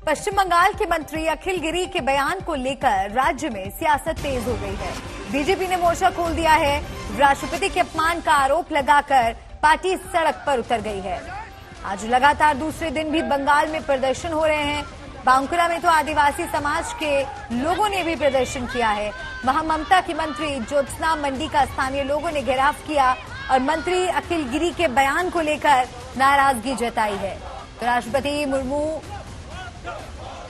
पश्चिम बंगाल के मंत्री अखिल गिरी के बयान को लेकर राज्य में सियासत तेज हो गई है। बीजेपी ने मोर्चा खोल दिया है। राष्ट्रपति के अपमान का आरोप लगाकर पार्टी सड़क पर उतर गई है। आज लगातार दूसरे दिन भी बंगाल में प्रदर्शन हो रहे हैं। बांकुरा में तो आदिवासी समाज के लोगों ने भी प्रदर्शन किया है। वहां ममता की मंत्री ज्योत्सना मंडी का स्थानीय लोगों ने घेराव किया और मंत्री अखिल गिरी के बयान को लेकर नाराजगी जताई है। तो राष्ट्रपति मुर्मू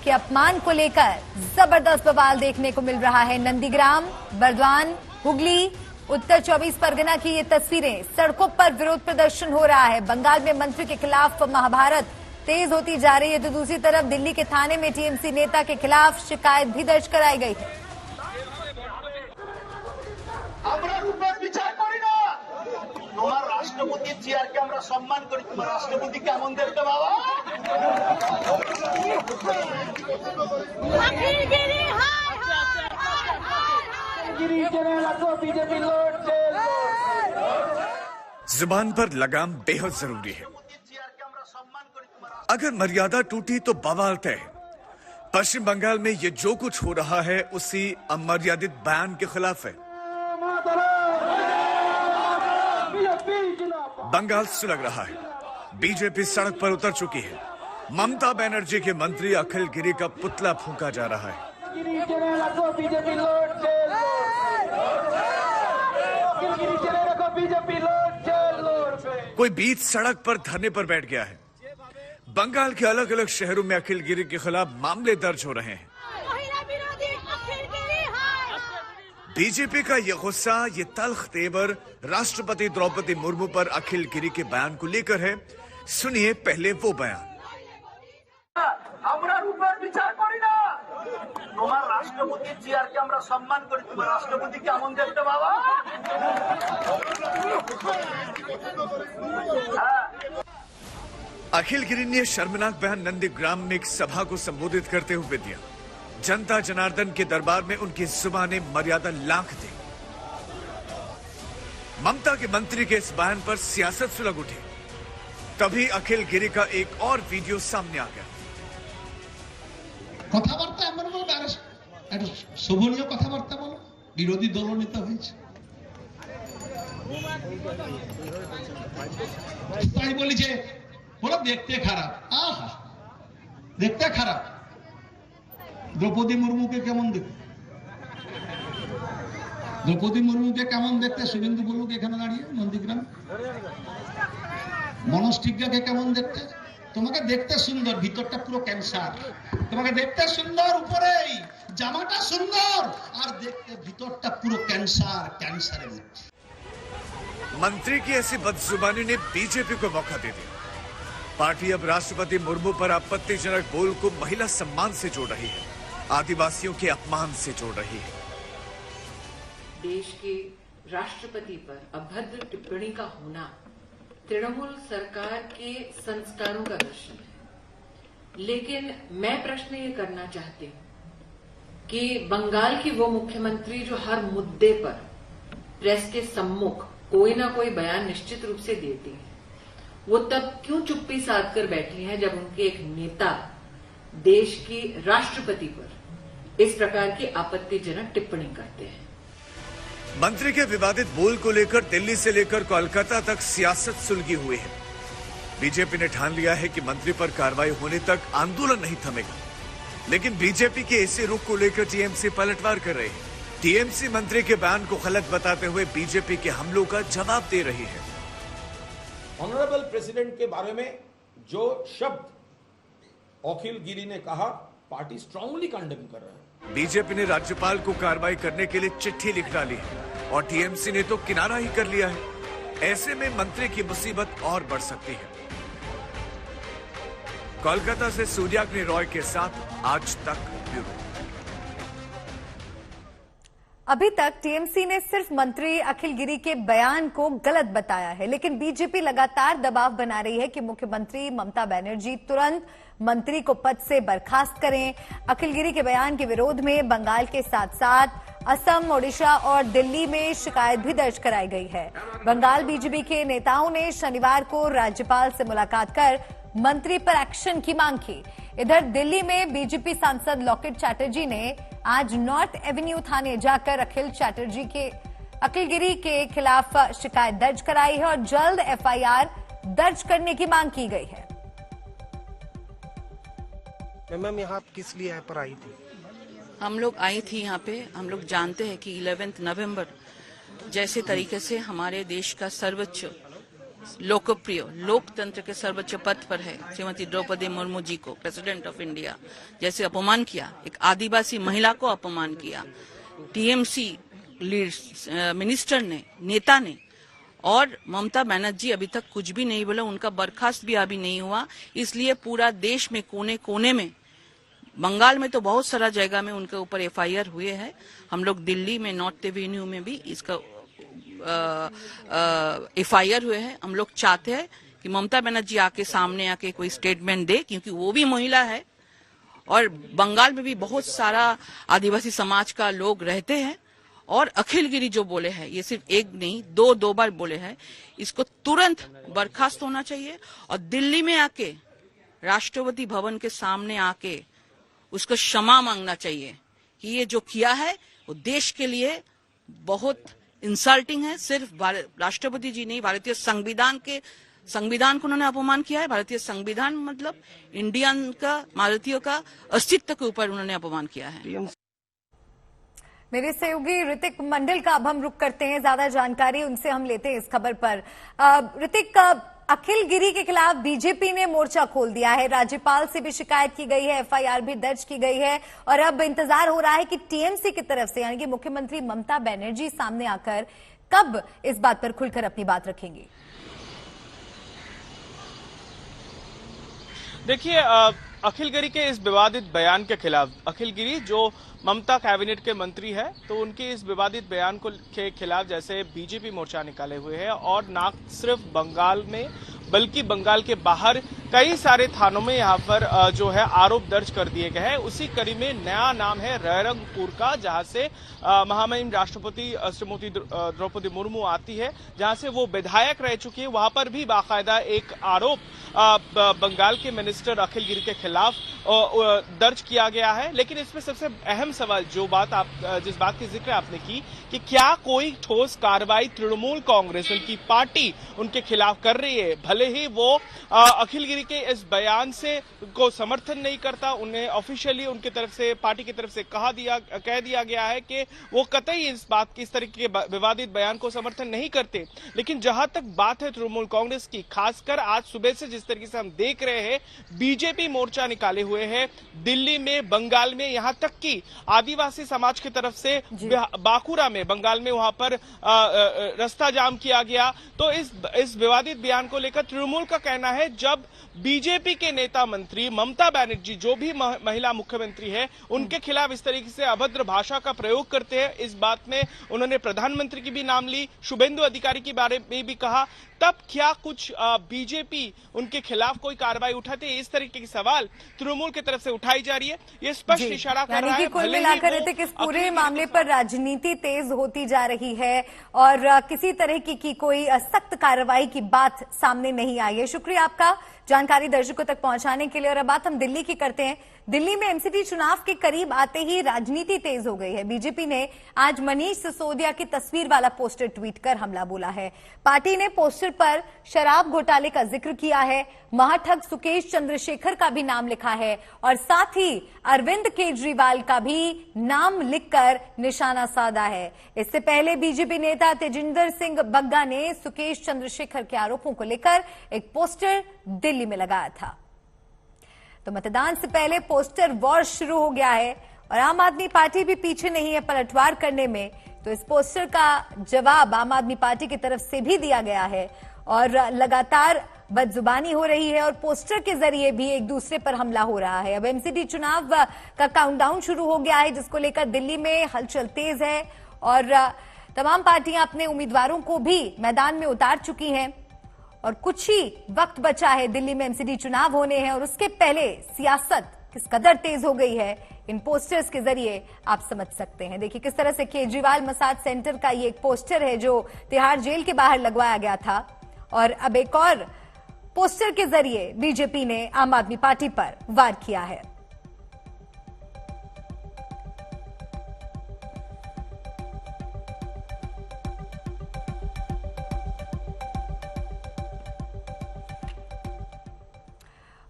के अपमान को लेकर जबरदस्त बवाल देखने को मिल रहा है। नंदीग्राम, बर्दवान, हुगली, उत्तर 24 परगना की ये तस्वीरें। सड़कों पर विरोध प्रदर्शन हो रहा है। बंगाल में मंत्री के खिलाफ महाभारत तेज होती जा रही है तो दूसरी तरफ दिल्ली के थाने में टीएमसी नेता के खिलाफ शिकायत भी दर्ज कराई गई है। राष्ट्रपति চেয়ারকে আমরা সম্মান করি, তোমার রাষ্ট্রপতি কেমন দেখতে বাবা? जुबान पर लगाम बेहद जरूरी है। अगर मर्यादा टूटी तो बवाल तय है। पश्चिम बंगाल में ये जो कुछ हो रहा है उसी अमर्यादित बयान के खिलाफ है। बंगाल सुलग रहा है। बीजेपी सड़क पर उतर चुकी है। ममता बनर्जी के मंत्री अखिल गिरी का पुतला फूंका जा रहा है। कोई बीच सड़क पर धरने पर बैठ गया है। बंगाल के अलग अलग शहरों में अखिल गिरी के खिलाफ मामले दर्ज हो रहे हैं। बीजेपी का ये गुस्सा, ये तल्ख तेवर राष्ट्रपति द्रौपदी मुर्मू पर अखिल गिरी के बयान को लेकर है। सुनिए पहले वो बयान। राष्ट्रपति চেয়ারকে আমরা সম্মান করি, তোমার রাষ্ট্রপতি কেমন দেখতে বাবা? अखिल गिरी ने शर्मनाक बयान नंदीग्राम में एक सभा को संबोधित करते हुए दिया। जनता जनार्दन के दरबार में उनकी जुबाने मर्यादा लांघ दी। ममता के मंत्री के इस बयान पर सियासत सुलग उठी। तभी अखिल गिरी का एक और वीडियो सामने आ गया। কথাবার্তা এমন ভাবে একটা শোভনীয় কথাবার্তা বলো, বিরোধী দলনেতা হয়েছে তাই বলি যে বলো দেখতে খারাপ। আহা, দেখতে খারাপ। দ্রৌপদী মুর্মুকে কেমন দেখতে? দ্রৌপদী মুর্মুকে কেমন দেখতে শুভেন্দু বলুক এখানে দাঁড়িয়ে নন্দীগ্রাম। মনোজ টিগ্গাকে কেমন দেখতে? তোমাকে দেখতে সুন্দর, ভিতরটা পুরো ক্যান্সার। তোমাকে দেখতে সুন্দর, উপরেই জামাটা সুন্দর, আর দেখতে ভিতরটা পুরো ক্যান্সার, ক্যান্সারের মধ্যে। मंत्री की ऐसी बदजुबानी ने बीजेपी को मौका दे दिया। पार्टी अब राष्ट्रपति मुर्मू पर आपत्तिजनक बोल को महिला सम्मान से जोड़ रही है, आदिवासियों के अपमान से जोड़ रही है। देश के राष्ट्रपति पर अभद्र टिप्पणी का होना तृणमूल सरकार के संस्कारों का दर्शन है। लेकिन मैं प्रश्न ये करना चाहती हूं कि बंगाल की वो मुख्यमंत्री जो हर मुद्दे पर प्रेस के सम्मुख कोई ना कोई बयान निश्चित रूप से देती है, वो तब क्यों चुप्पी साध कर बैठी हैं जब उनके एक नेता देश की राष्ट्रपति पर इस प्रकार की आपत्तिजनक टिप्पणी करते हैं। मंत्री के विवादित बोल को लेकर दिल्ली से लेकर कोलकाता तक सियासत सुलगी हुई है। बीजेपी ने ठान लिया है कि मंत्री पर कार्रवाई होने तक आंदोलन नहीं थमेगा। लेकिन बीजेपी के ऐसे रुख को लेकर टीएमसी पलटवार कर रही है। टीएमसी मंत्री के बयान को गलत बताते हुए बीजेपी के हमलों का जवाब दे रही है। ऑनरेबल प्रेसिडेंट के बारे में जो शब्द अखिल गिरी ने कहा, पार्टी स्ट्रांगली कंडेम कर रहा है। बीजेपी ने राज्यपाल को कार्रवाई करने के लिए चिट्ठी लिख डाली है और टीएमसी ने तो किनारा ही कर लिया है। ऐसे में मंत्री की मुसीबत और बढ़ सकती है। कोलकाता से सूर्याग्नि रॉय के साथ आज तक ब्यूरो। अभी तक टीएमसी ने सिर्फ मंत्री अखिल गिरी के बयान को गलत बताया है, लेकिन बीजेपी लगातार दबाव बना रही है कि मुख्यमंत्री ममता बनर्जी तुरंत मंत्री को पद से बर्खास्त करें। अखिल गिरी के बयान के विरोध में बंगाल के साथ साथ असम, ओडिशा और दिल्ली में शिकायत भी दर्ज कराई गई है। बंगाल बीजेपी के नेताओं ने शनिवार को राज्यपाल से मुलाकात कर मंत्री पर एक्शन की मांग की। इधर दिल्ली में बीजेपी सांसद लॉकेट चैटर्जी ने आज नॉर्थ एवेन्यू थाने जाकर अखिल गिरी के खिलाफ शिकायत दर्ज कराई है और जल्द एफआईआर दर्ज करने की मांग की गई है। मैम यहाँ किस लिए पर आई थी? हम लोग आई थी यहाँ पे, हम लोग जानते हैं कि 11 नवंबर जैसे तरीके से हमारे देश का सर्वोच्च लोकप्रिय लोकतंत्र के सर्वोच्च पद पर है श्रीमती द्रौपदी मुर्मू जी को प्रेसिडेंट ऑफ इंडिया जैसे अपमान किया, एक आदिवासी महिला को अपमान किया, टीएमसी मिनिस्टर ने, नेता ने, और ममता बनर्जी अभी तक कुछ भी नहीं बोला, उनका बर्खास्त भी अभी नहीं हुआ। इसलिए पूरा देश में कोने कोने में, बंगाल में तो बहुत सारा जगह में उनके ऊपर एफआईआर हुए हैं। हम लोग दिल्ली में नॉर्थ एवेन्यू में भी इसका एफआईआर हुए हैं। हम लोग चाहते हैं कि ममता बनर्जी आके सामने आके कोई स्टेटमेंट दे, क्योंकि वो भी महिला है और बंगाल में भी बहुत सारा आदिवासी समाज का लोग रहते हैं। और अखिल गिरी जो बोले हैं, ये सिर्फ एक नहीं दो बार बोले हैं, इसको तुरंत बर्खास्त होना चाहिए और दिल्ली में आके राष्ट्रपति भवन के सामने आके उसको क्षमा मांगना चाहिए कि ये जो किया है वो देश के लिए बहुत इंसल्टिंग है। सिर्फ राष्ट्रपति जी नहीं, भारतीय संविधान को उन्होंने अपमान किया है। भारतीय संविधान मतलब इंडियन का, भारतीयों का अस्तित्व के ऊपर उन्होंने अपमान किया है। मेरे सहयोगी ऋतिक मंडल का अब हम रुख करते हैं, ज्यादा जानकारी उनसे हम लेते हैं इस खबर पर। ऋतिक, अखिल गिरी के खिलाफ बीजेपी ने मोर्चा खोल दिया है, राज्यपाल से भी शिकायत की गई है, एफआईआर भी दर्ज की गई है और अब इंतजार हो रहा है कि टीएमसी की तरफ से यानी कि मुख्यमंत्री ममता बनर्जी सामने आकर कब इस बात पर खुलकर अपनी बात रखेंगी। देखिए, अखिल गिरी के इस विवादित बयान के खिलाफ, अखिल गिरी जो ममता कैबिनेट के मंत्री है, तो उनके इस विवादित बयान के खिलाफ जैसे बीजेपी मोर्चा निकाले हुए है और ना सिर्फ बंगाल में बल्कि बंगाल के बाहर कई सारे थानों में यहाँ पर जो है आरोप दर्ज कर दिए गए हैं। उसी कड़ी में नया नाम है रैरंगपुर का, जहां से महामहिम राष्ट्रपति श्रीमती द्रौपदी मुर्मू आती है, जहां से वो विधायक रह चुकी है। वहां पर भी बाकायदा एक आरोप बंगाल के मिनिस्टर अखिल गिरी के खिलाफ दर्ज किया गया है। लेकिन इसमें सबसे अहम सवाल जिस बात की जिक्र आपने की कि क्या कोई ठोस कार्रवाई तृणमूल कांग्रेस, उनकी पार्टी उनके खिलाफ कर रही है। भले ही वो अखिल गिरी के इस बयान से को समर्थन नहीं करता, उन्हें ऑफिशियली उनकी तरफ से, पार्टी की तरफ से कह दिया गया है कि वो कतई इस तरीके के विवादित बयान को समर्थन नहीं करते। लेकिन जहां तक बात है तृणमूल कांग्रेस की, खासकर आज सुबह से जिस तरीके से हम देख रहे हैं, बीजेपी मोर्चा निकाले हुए है दिल्ली में, बंगाल में, यहां तक कि आदिवासी समाज की तरफ से बांकुरा में, बंगाल में, वहां पर रास्ता जाम किया गया। तो इस विवादित बयान को लेकर तृणमूल का कहना है, जब बीजेपी के नेता मंत्री ममता बनर्जी, जो भी महिला मुख्यमंत्री है, उनके खिलाफ इस तरीके से अभद्र भाषा का प्रयोग करते हैं, इस बात में उन्होंने प्रधानमंत्री की भी नाम ली, शुभेंदु अधिकारी के बारे में भी कहा, तब क्या कुछ बीजेपी उनके खिलाफ कोई कार्रवाई उठाते है? इस तरीके की सवाल तृणमूल की तरफ से उठाई जा रही है। ये स्पष्ट इशारा कर रहा है कुल मिलाकर इस पूरे मामले पर राजनीति तेज होती जा रही है और किसी तरह की कोई सख्त कार्रवाई की बात सामने नहीं आई है। शुक्रिया आपका जानकारी दर्शकों तक पहुंचाने के लिए। और अब बात हम दिल्ली की करते हैं। दिल्ली में एमसीडी चुनाव के करीब आते ही राजनीति तेज हो गई है। बीजेपी ने आज मनीष सिसोदिया की तस्वीर वाला पोस्टर ट्वीट कर हमला बोला है। पार्टी ने पोस्टर पर शराब घोटाले का जिक्र किया है, महाठग सुकेश चंद्रशेखर का भी नाम लिखा है और साथ ही अरविंद केजरीवाल का भी नाम लिखकर निशाना साधा है। इससे पहले बीजेपी नेता तेजिंदर सिंह बग्गा ने सुकेश चंद्रशेखर के आरोपों को लेकर एक पोस्टर दिल्ली में लगाया था। तो मतदान से पहले पोस्टर वॉर शुरू हो गया है और आम आदमी पार्टी भी पीछे नहीं है पलटवार करने में। तो इस पोस्टर का जवाब आम आदमी पार्टी की तरफ से भी दिया गया है और लगातार बदजुबानी हो रही है और पोस्टर के जरिए भी एक दूसरे पर हमला हो रहा है। अब एमसीडी चुनाव का काउंटडाउन शुरू हो गया है, जिसको लेकर दिल्ली में हलचल तेज है और तमाम पार्टियां अपने उम्मीदवारों को भी मैदान में उतार चुकी हैं और कुछ ही वक्त बचा है दिल्ली में एमसीडी चुनाव होने हैं और उसके पहले सियासत किस कदर तेज हो गई है इन पोस्टर्स के जरिए आप समझ सकते हैं। देखिए किस तरह से केजरीवाल मसाज सेंटर का ये एक पोस्टर है जो तिहाड़ जेल के बाहर लगवाया गया था और अब एक और पोस्टर के जरिए बीजेपी ने आम आदमी पार्टी पर वार किया है।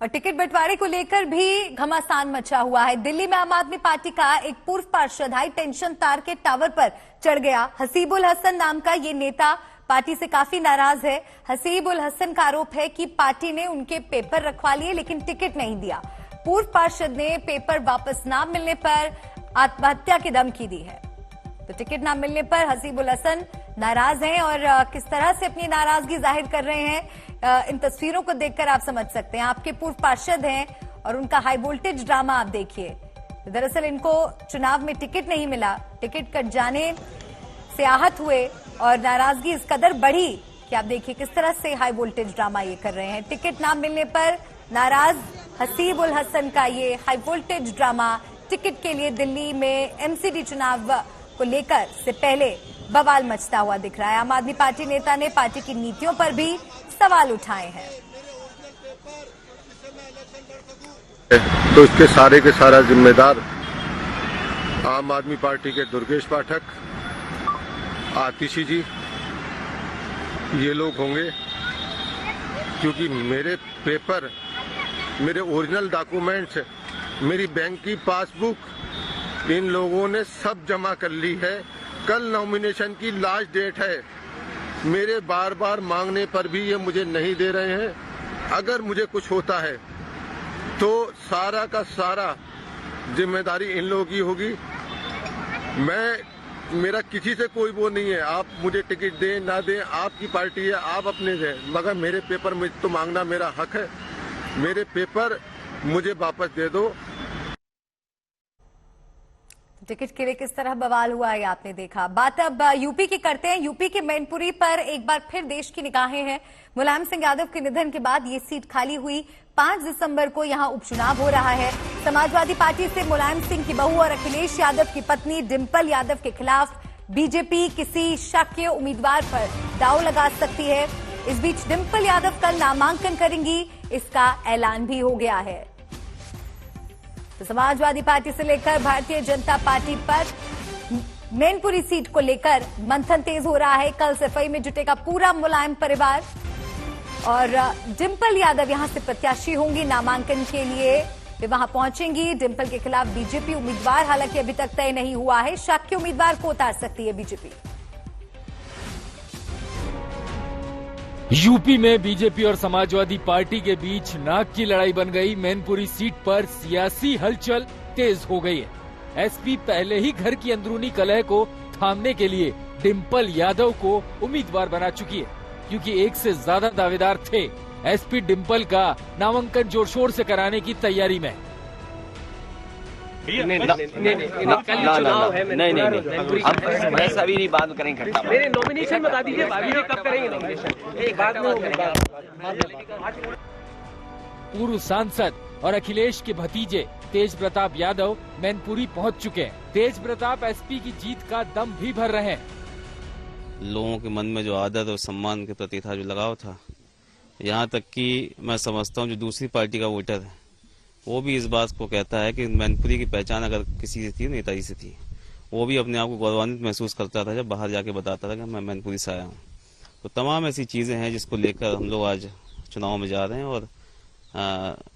और टिकट बंटवारे को लेकर भी घमासान मचा हुआ है। दिल्ली में आम आदमी पार्टी का एक पूर्व पार्षद हाई टेंशन तार के टावर पर चढ़ गया। हसीबुल हसन नाम का ये नेता पार्टी से काफी नाराज है। हसीबुल हसन का आरोप है कि पार्टी ने उनके पेपर रखवा लिए लेकिन टिकट नहीं दिया। पूर्व पार्षद ने पेपर वापस न मिलने पर आत्महत्या की धमकी दी है। तो टिकट न मिलने पर हसीबुल हसन नाराज हैं और किस तरह से अपनी नाराजगी जाहिर कर रहे हैं इन तस्वीरों को देखकर आप समझ सकते हैं। आपके पूर्व पार्षद हैं और उनका हाई वोल्टेज ड्रामा आप देखिए। दरअसल इनको चुनाव में टिकट नहीं मिला, टिकट कट जाने से आहत हुए और नाराजगी इस कदर बढ़ी कि आप देखिए किस तरह से हाई वोल्टेज ड्रामा ये कर रहे हैं। टिकट ना मिलने पर नाराज हसीबुल हसन का ये हाई वोल्टेज ड्रामा टिकट के लिए दिल्ली में एमसीडी चुनाव को लेकर से पहले बवाल मचता हुआ दिख रहा है। आम आदमी पार्टी नेता ने पार्टी की नीतियों पर भी सवाल उठाए हैं। तो इसके सारे के सारा जिम्मेदार आम आदमी पार्टी के दुर्गेश पाठक, आतिशी जी, ये लोग होंगे, क्योंकि मेरे पेपर, मेरे ओरिजिनल डॉक्यूमेंट्स, मेरी बैंक की पासबुक इन लोगों ने सब जमा कर ली है। कल नॉमिनेशन की लास्ट डेट है। मेरे बार बार मांगने पर भी ये मुझे नहीं दे रहे हैं। अगर मुझे कुछ होता है तो सारा का सारा जिम्मेदारी इन लोगों की होगी। मेरा किसी से कोई वो नहीं है, आप मुझे टिकट दें ना दें, आपकी पार्टी है, आप अपने दें, मगर मेरे पेपर में तो मांगना मेरा हक है। मेरे पेपर मुझे वापस दे दो। टिकट के लिए किस तरह बवाल हुआ है आपने देखा। बात अब यूपी की करते हैं। यूपी के मैनपुरी पर एक बार फिर देश की निगाहें हैं। मुलायम सिंह यादव के निधन के बाद ये सीट खाली हुई। 5 दिसंबर को यहां उपचुनाव हो रहा है। समाजवादी पार्टी से मुलायम सिंह की बहू और अखिलेश यादव की पत्नी डिंपल यादव के खिलाफ बीजेपी किसी शक्य उम्मीदवार पर दांव लगा सकती है। इस बीच डिंपल यादव कल नामांकन करेंगी, इसका ऐलान भी हो गया है। तो समाजवादी पार्टी से लेकर भारतीय जनता पार्टी पर मैनपुरी सीट को लेकर मंथन तेज हो रहा है। कल सफाई में जुटेगा पूरा मुलायम परिवार और डिंपल यादव यहां से प्रत्याशी होंगी नामांकन के लिए। वे वहां पहुंचेंगी। डिंपल के खिलाफ बीजेपी उम्मीदवार हालांकि अभी तक तय नहीं हुआ है। शक्य उम्मीदवार को उतार सकती है बीजेपी। यूपी में बीजेपी और समाजवादी पार्टी के बीच नाक की लड़ाई बन गई। मैनपुरी सीट पर सियासी हलचल तेज हो गई है। एसपी पहले ही घर की अंदरूनी कलह को थामने के लिए डिंपल यादव को उम्मीदवार बना चुकी है, क्योंकि एक से ज्यादा दावेदार थे। एसपी डिंपल का नामांकन जोर शोर से कराने की तैयारी में। नहीं, हम ऐसा भी नहीं बात करेंगे। मेरे नॉमिनेशन बता दीजिए, कब करेंगे नॉमिनेशन? एक बात पूर्व सांसद और अखिलेश के भतीजे तेज प्रताप यादव मैनपुरी पहुंच चुके हैं। तेज प्रताप एसपी की जीत का दम भी भर रहे हैं। लोगों के मन में जो आदत और सम्मान के प्रति था, जो लगाव था, यहाँ तक कि मैं समझता हूँ जो दूसरी पार्टी का वोटर है वो भी इस बात को कहता है कि मैनपुरी की पहचान अगर किसी से थी, नेताजी से थी। वो भी अपने आप को गौरवान्वित महसूस करता था जब बाहर जाके बताता था कि मैं मैनपुरी से आया हूँ। तो तमाम ऐसी चीजें हैं जिसको लेकर हम लोग आज चुनाव में जा रहे हैं। और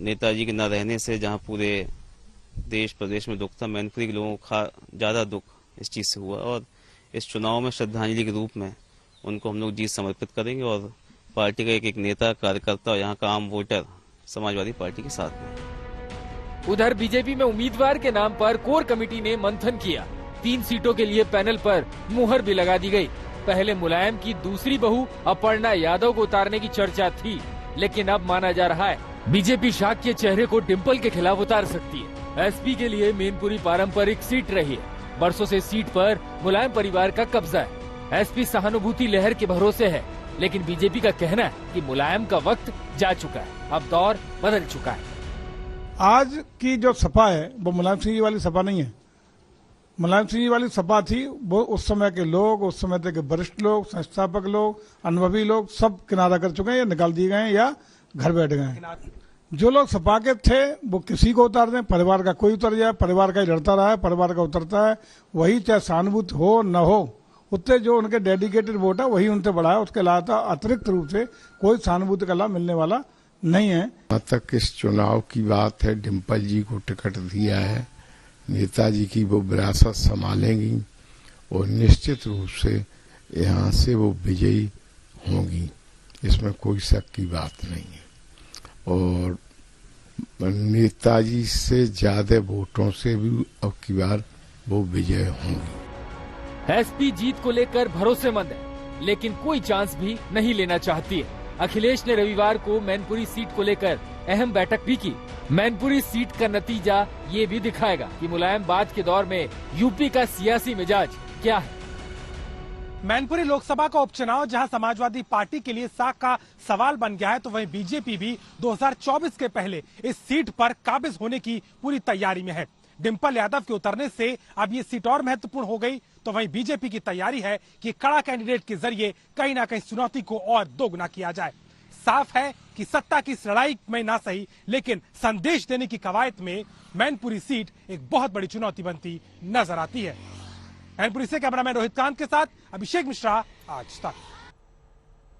नेताजी के न रहने से जहाँ पूरे देश प्रदेश में दुख था, मैनपुरी के लोगों का ज्यादा दुख इस चीज से हुआ। और इस चुनाव में श्रद्धांजलि के रूप में उनको हम लोग जीत समर्पित करेंगे और पार्टी का एक नेता, कार्यकर्ता और यहाँ का आम वोटर समाजवादी पार्टी के साथ में। उधर बीजेपी में उम्मीदवार के नाम पर कोर कमेटी ने मंथन किया। 3 सीटों के लिए पैनल पर मुहर भी लगा दी गई। पहले मुलायम की दूसरी बहू अपर्णा यादव को उतारने की चर्चा थी, लेकिन अब माना जा रहा है बीजेपी शाख के चेहरे को डिंपल के खिलाफ उतार सकती है। एसपी के लिए मैनपुरी पारंपरिक सीट रही है। बरसों से सीट पर मुलायम परिवार का कब्जा है। एसपी सहानुभूति लहर के भरोसे है, लेकिन बीजेपी का कहना है कि मुलायम का वक्त जा चुका है, अब दौर बदल चुका है। आज की जो सपा है वो मुलायम सिंह जी वाली सपा नहीं है। मुलायम सिंह जी वाली सपा थी वो उस समय के लोग, उस समय के वरिष्ठ लोग, संस्थापक लोग, अनुभवी लोग सब किनारा कर चुके हैं या निकाल दिए गए हैं या घर बैठ गए। जो लोग सपा के थे वो किसी को उतार दें, परिवार का कोई उतर जाए, परिवार का ही लड़ता रहा है, परिवार का उतरता है, वही चाहे सहानुभूति हो न हो, उतने जो उनके डेडिकेटेड वोट है वही उनसे बढ़ा है। उसके अलावा अतिरिक्त रूप से कोई सहानुभूति का लाभ मिलने वाला नहीं है। जहाँ तक इस चुनाव की बात है, डिम्पल जी को टिकट दिया है, नेताजी की वो विरासत संभालेंगी और निश्चित रूप से यहाँ से वो विजयी होंगी, इसमें कोई शक की बात नहीं है। और नेताजी से ज्यादा वोटों से भी अब की बार वो विजय होंगी। एसपी जीत को लेकर भरोसेमंद है, लेकिन कोई चांस भी नहीं लेना चाहती है। अखिलेश ने रविवार को मैनपुरी सीट को लेकर अहम बैठक भी की। मैनपुरी सीट का नतीजा ये भी दिखाएगा कि मुलायम बाद के दौर में यूपी का सियासी मिजाज क्या है। मैनपुरी लोकसभा का उपचुनाव जहां समाजवादी पार्टी के लिए साख का सवाल बन गया है, तो वहीं बीजेपी भी 2024 के पहले इस सीट पर काबिज होने की पूरी तैयारी में है। डिम्पल यादव के उतरने से अब ये सीट और महत्वपूर्ण हो गई, तो वहीं बीजेपी की तैयारी है कि कड़ा कैंडिडेट के जरिए कहीं ना कहीं चुनौती को और दोगुना किया जाए। साफ है कि सत्ता की इस लड़ाई में ना सही, लेकिन संदेश देने की कवायद में मैनपुरी सीट एक बहुत बड़ी चुनौती बनती नजर आती है। मैनपुरी से कैमरामैन रोहित कांत के साथ अभिषेक मिश्रा, आज तक।